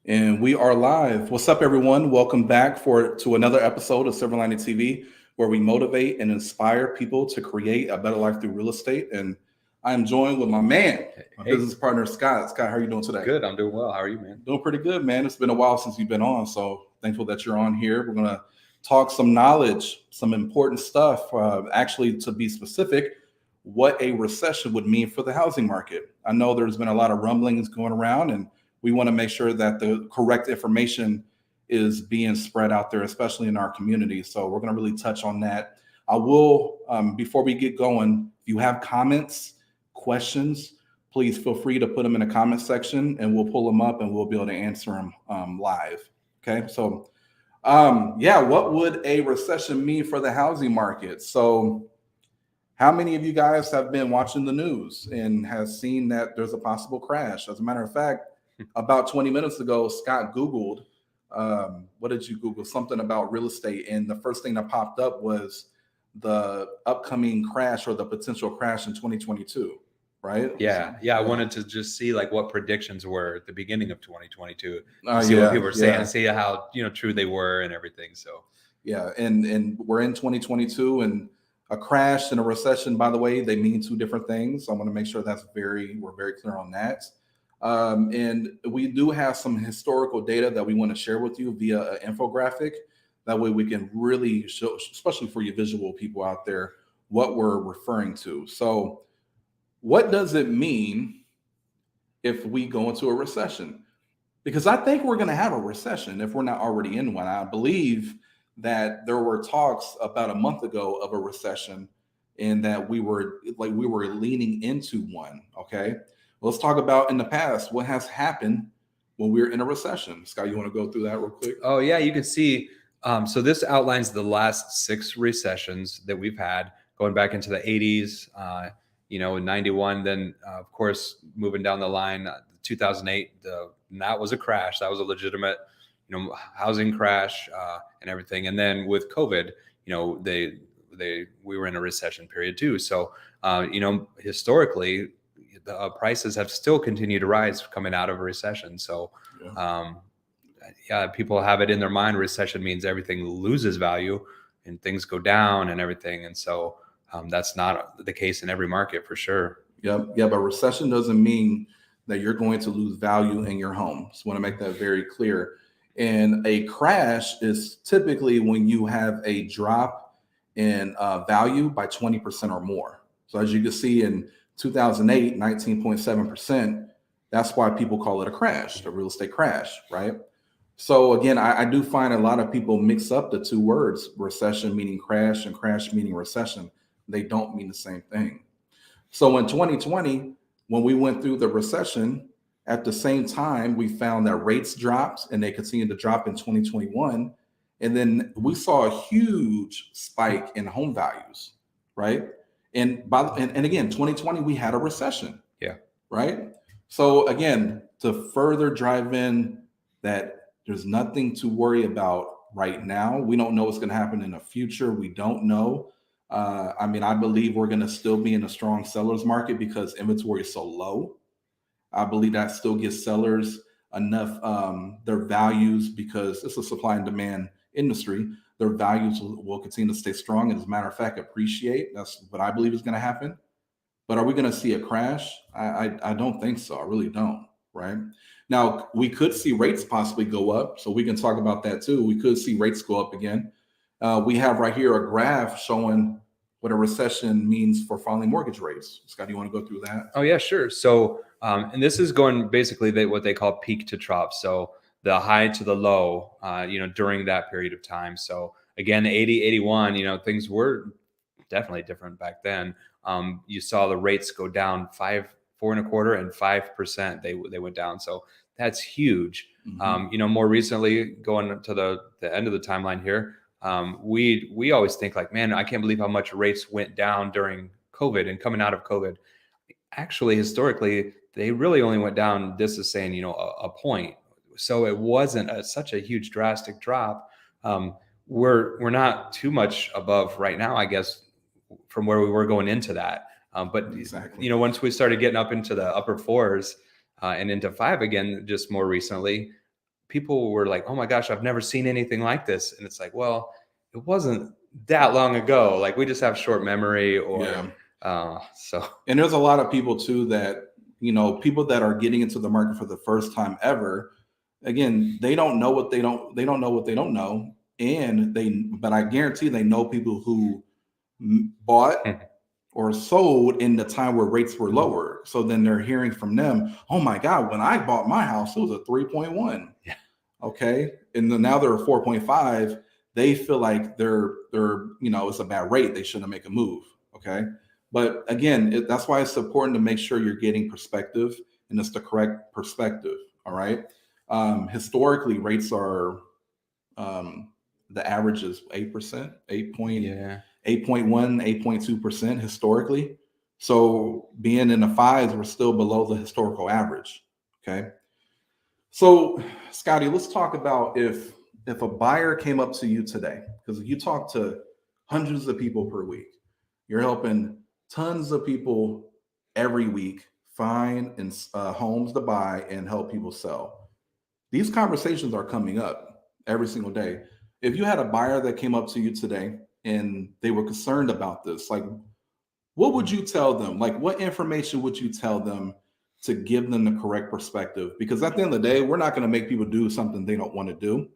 And we are live. What's up, everyone? Welcome back to another episode of Silver Lining TV, where we motivate and inspire people to create a better life through real estate. And I am joined with my business partner, Scott. Scott, how are you doing today? Good. I'm doing well. How are you, man? Doing pretty good, man. It's been a while since you've been on, so thankful that you're on here. We're going to talk some knowledge, some important stuff. Actually, to be specific, what a recession would mean for the housing market. I know there's been a lot of rumblings going around, and we want to make sure that the correct information is being spread out there, especially in our community. So we're going to really touch on that. I will, before we get going, if you have comments, questions, please feel free to put them in the comment section and we'll pull them up and we'll be able to answer them live. Okay. So, what would a recession mean for the housing market? So how many of you guys have been watching the news and has seen that there's a possible crash? As a matter of fact, about 20 minutes ago, Scott Googled, what did you Google? Something about real estate. And the first thing that popped up was the upcoming crash or the potential crash in 2022, right? Yeah. I wanted to just see like what predictions were at the beginning of 2022. See what people were saying, see how, true they were and everything. So, yeah. And we're in 2022, and a crash and a recession, by the way, they mean two different things. So I want to make sure we're very clear on that. And we do have some historical data that we want to share with you via an infographic. That way we can really show, especially for you visual people out there, what we're referring to. So what does it mean if we go into a recession? Because I think we're going to have a recession if we're not already in one. I believe that there were talks about a month ago of a recession and that we were leaning into one. Okay. Let's talk about in the past, what has happened when we're in a recession. Scott, you want to go through that real quick? Oh, yeah, you can see. So this outlines the last 6 recessions that we've had, going back into the 80s, in 91. Then, of course, moving down the line, 2008, that was a crash. That was a legitimate, housing crash and everything. And then with COVID, we were in a recession period too. So, historically, the prices have still continued to rise coming out of a recession. So, people have it in their mind. Recession means everything loses value and things go down and everything. And so that's not the case in every market for sure. Yeah. But recession doesn't mean that you're going to lose value in your home. Just want to make that very clear. And a crash is typically when you have a drop in value by 20% or more. So as you can see in 2008, 19.7%. That's why people call it a crash, a real estate crash, right? So again, I do find a lot of people mix up the two words, recession meaning crash and crash meaning recession. They don't mean the same thing. So in 2020, when we went through the recession, at the same time, we found that rates dropped and they continued to drop in 2021. And then we saw a huge spike in home values, right? And again, 2020, we had a recession. Yeah. Right. So again, to further drive in that there's nothing to worry about right now. We don't know what's going to happen in the future. We don't know. I believe we're going to still be in a strong seller's market because inventory is so low. I believe that still gives sellers enough their values, because it's a supply and demand industry. Their values will continue to stay strong and, as a matter of fact, appreciate. That's what I believe is going to happen. But are we going to see a crash? I don't think so. I really don't. Right now, we could see rates possibly go up. So we can talk about that too. We could see rates go up again. We have right here a graph showing what a recession means for falling mortgage rates. Scott, do you want to go through that? Oh, yeah, sure. So, and this is going basically what they call peak to trough. So the high to the low, during that period of time. So again, 80, 81, things were definitely different back then. You saw the rates go down 4.25% and 5%. They went down. So that's huge. Mm-hmm. More recently, going to the end of the timeline here, we always think like, man, I can't believe how much rates went down during COVID and coming out of COVID. Actually, historically, they really only went down, this is saying, a point. So it wasn't such a huge drastic drop. We're not too much above right now, I guess, from where we were going into that. But exactly. Once we started getting up into the upper 4s and into 5 again, just more recently, people were like, oh my gosh, I've never seen anything like this. And it's like, well, it wasn't that long ago. Like we just have short memory or, Yeah. so. And there's a lot of people too that, people that are getting into the market for the first time ever. Again, they don't know what they don't know what they don't know. But I guarantee they know people who bought or sold in the time where rates were lower. So then they're hearing from them, oh my God, when I bought my house, it was a 3.1. Yeah. Okay. And then now they're a 4.5. They feel like it's a bad rate. They shouldn't make a move. Okay. But again, that's why it's important to make sure you're getting perspective and it's the correct perspective. All right. Historically, rates are, the average is 8%, 8.1, 8.2% historically. So being in the fives, we're still below the historical average. Okay. So Scotty, let's talk about if a buyer came up to you today, because you talk to hundreds of people per week. You're helping tons of people every week find homes to buy and help people sell. These conversations are coming up every single day. If you had a buyer that came up to you today and they were concerned about this, like what would you tell them? Like what information would you tell them to give them the correct perspective? Because at the end of the day, we're not going to make people do something they don't want to do.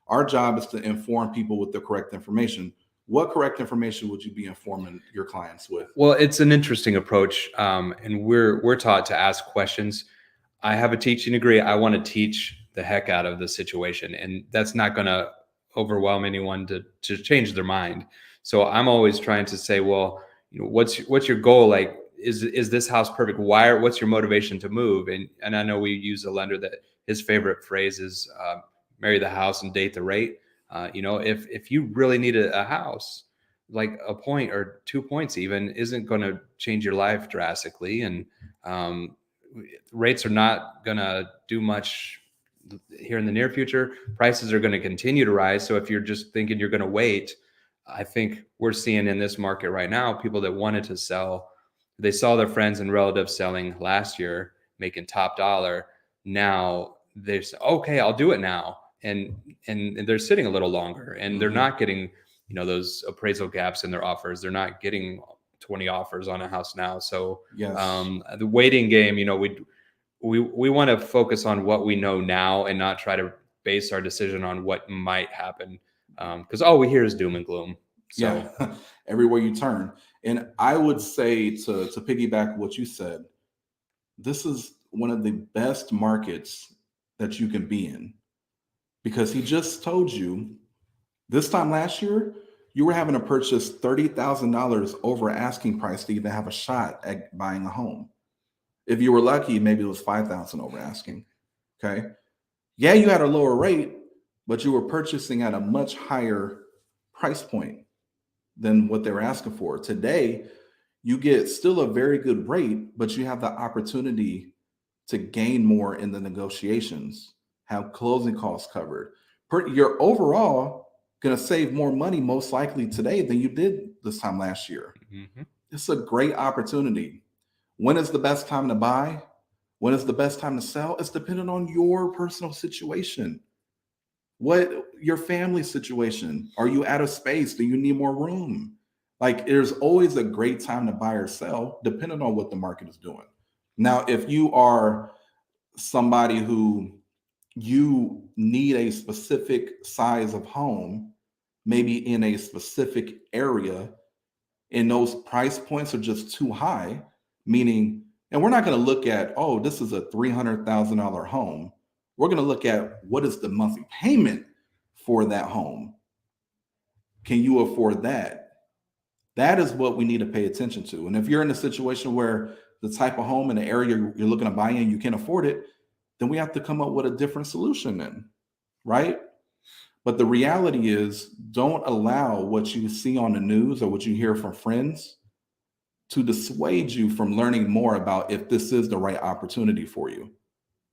Our job is to inform people with the correct information. What correct information would you be informing your clients with? Well, it's an interesting approach, and we're taught to ask questions. I have a teaching degree. I want to teach the heck out of the situation, and that's not going to overwhelm anyone to change their mind. So I'm always trying to say, well, what's your goal? Like, is this house perfect? What's your motivation to move? And I know we use a lender that his favorite phrase is marry the house and date the rate. If you really need a house, like a point or 2 points even isn't going to change your life drastically, and rates are not going to do much here in the near future. Prices are going to continue to rise. So if you're just thinking you're going to wait, I think we're seeing in this market right now, people that wanted to sell, they saw their friends and relatives selling last year, making top dollar. Now they say, okay, I'll do it now. And they're sitting a little longer, and they're not getting, those appraisal gaps in their offers. They're not getting 20 offers on a house now. So Yes. The waiting game, we want to focus on what we know now and not try to base our decision on what might happen. Because all we hear is doom and gloom. So yeah, everywhere you turn. And I would say to piggyback what you said, this is one of the best markets that you can be in, because he just told you this time last year, you were having to purchase $30,000 over asking price to even have a shot at buying a home. If you were lucky, maybe it was 5,000 over asking. Okay. Yeah, you had a lower rate, but you were purchasing at a much higher price point than what they were asking for. Today, you get still a very good rate, but you have the opportunity to gain more in the negotiations, have closing costs covered. You're overall going to save more money most likely today than you did this time last year. It's a great opportunity. When is the best time to buy? When is the best time to sell? It's dependent on your personal situation. What your family situation? Are you out of space? Do you need more room? Like there's always a great time to buy or sell, depending on what the market is doing. Now, if you are somebody who you need a specific size of home, maybe in a specific area, and those price points are just too high, meaning, and we're not going to look at, oh, this is a $300,000 home. We're going to look at what is the monthly payment for that home. Can you afford that? That is what we need to pay attention to. And if you're in a situation where the type of home in the area you're looking to buy in, you can't afford it, then we have to come up with a different solution then, right? But the reality is, don't allow what you see on the news or what you hear from friends to dissuade you from learning more about if this is the right opportunity for you.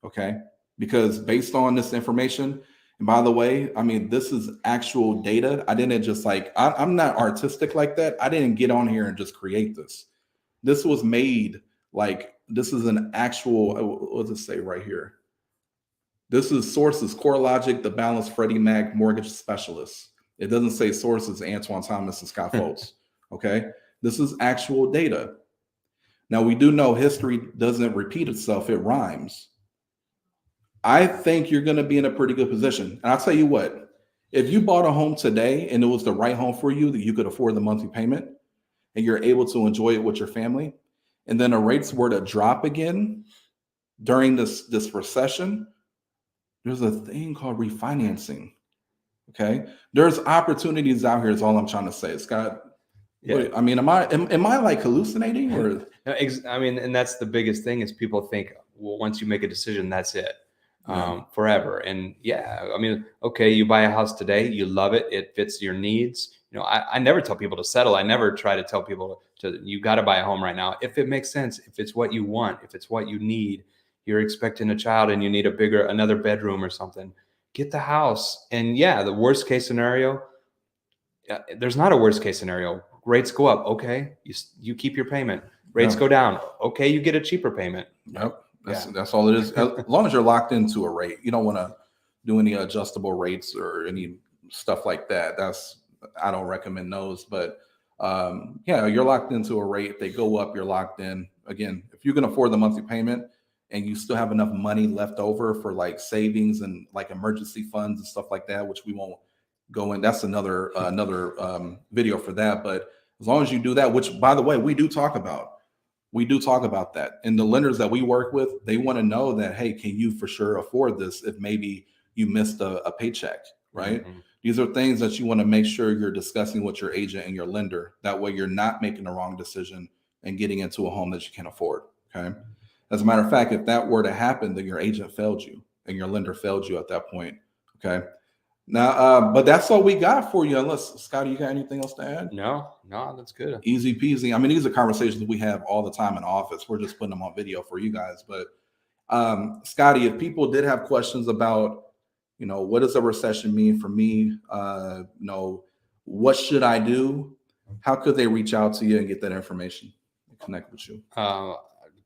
Okay. Because based on this information, and by the way, I mean, this is actual data. I didn't just I'm not artistic like that. I didn't get on here and just create this. This was made this is an actual, what does it say right here? This is sources, CoreLogic, The Balance, Freddie Mac, Mortgage Specialists. It doesn't say sources, Antoine Thomas and Scott Foltz. Okay. This is actual data. Now, we do know history doesn't repeat itself, it rhymes. I think you're going to be in a pretty good position. And I'll tell you what, if you bought a home today and it was the right home for you, that you could afford the monthly payment and you're able to enjoy it with your family, and then the rates were to drop again during this recession, there's a thing called refinancing. Okay. There's opportunities out here, is all I'm trying to say. Scott, Yeah. I mean, am I like hallucinating or? No, I mean, and that's the biggest thing is people think, well, once you make a decision, that's it, forever. And yeah, I mean, okay, you buy a house today, you love it, it fits your needs. You know, I never tell people to settle. I never try to tell people you got to buy a home right now. If it makes sense, if it's what you want, if it's what you need, you're expecting a child and you need another bedroom or something, get the house. And yeah, the worst case scenario, there's not a worst case scenario. Rates go up. Okay. You keep your payment. Rates go down. Okay. You get a cheaper payment. Yep. That's all it is. As long as you're locked into a rate, you don't want to do any adjustable rates or any stuff like that. I don't recommend those, but yeah, you're locked into a rate. If they go up, you're locked in. Again, if you can afford the monthly payment and you still have enough money left over for like savings and like emergency funds and stuff like that, which we won't go in. That's another video for that. But as long as you do that, which by the way, we do talk about that. And the lenders that we work with, they want to know that, hey, can you for sure afford this if maybe you missed a paycheck, right? Mm-hmm. These are things that you want to make sure you're discussing with your agent and your lender. That way you're not making the wrong decision and getting into a home that you can't afford, okay? As a matter of fact, if that were to happen, then your agent failed you and your lender failed you at that point, okay? Now, but that's all we got for you. Unless, Scotty, you got anything else to add? No, that's good. Easy peasy. I mean, these are conversations we have all the time in office. We're just putting them on video for you guys. But Scotty, if people did have questions about, what does a recession mean for me? What should I do? How could they reach out to you and get that information and connect with you?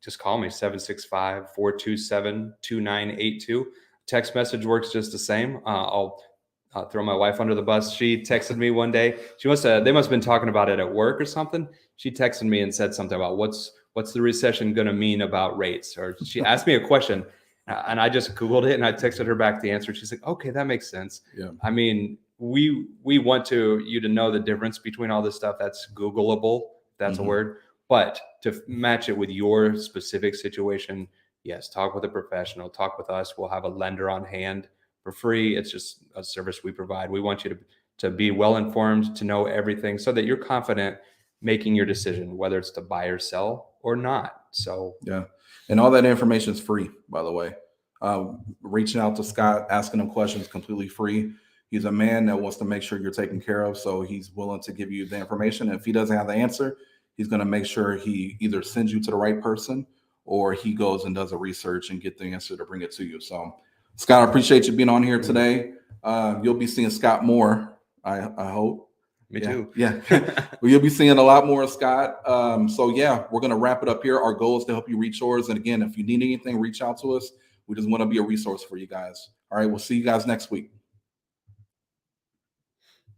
Just call me, 765-427-2982. Text message works just the same. I'll throw my wife under the bus. She texted me one day. They must have been talking about it at work or something. She texted me and said something about what's the recession going to mean about rates? Or she asked me a question and I just Googled it and I texted her back the answer. She's like, okay, that makes sense. Yeah. I mean, we want you to know the difference between all this stuff that's Googleable. That's a word, but to match it with your specific situation, yes, talk with a professional, talk with us. We'll have a lender on hand for free. It's just a service we provide. We want you to be well-informed, to know everything so that you're confident making your decision, whether it's to buy or sell or not. So, yeah. And all that information is free, by the way. Reaching out to Scott, asking him questions, completely free. He's a man that wants to make sure you're taken care of. So he's willing to give you the information. If he doesn't have the answer, he's going to make sure he either sends you to the right person or he goes and does a research and get the answer to bring it to you. So Scott, I appreciate you being on here today. You'll be seeing Scott more, I hope. Me too. Yeah. Well, you'll be seeing a lot more of Scott. So yeah, we're going to wrap it up here. Our goal is to help you reach yours. And again, if you need anything, reach out to us. We just want to be a resource for you guys. All right. We'll see you guys next week.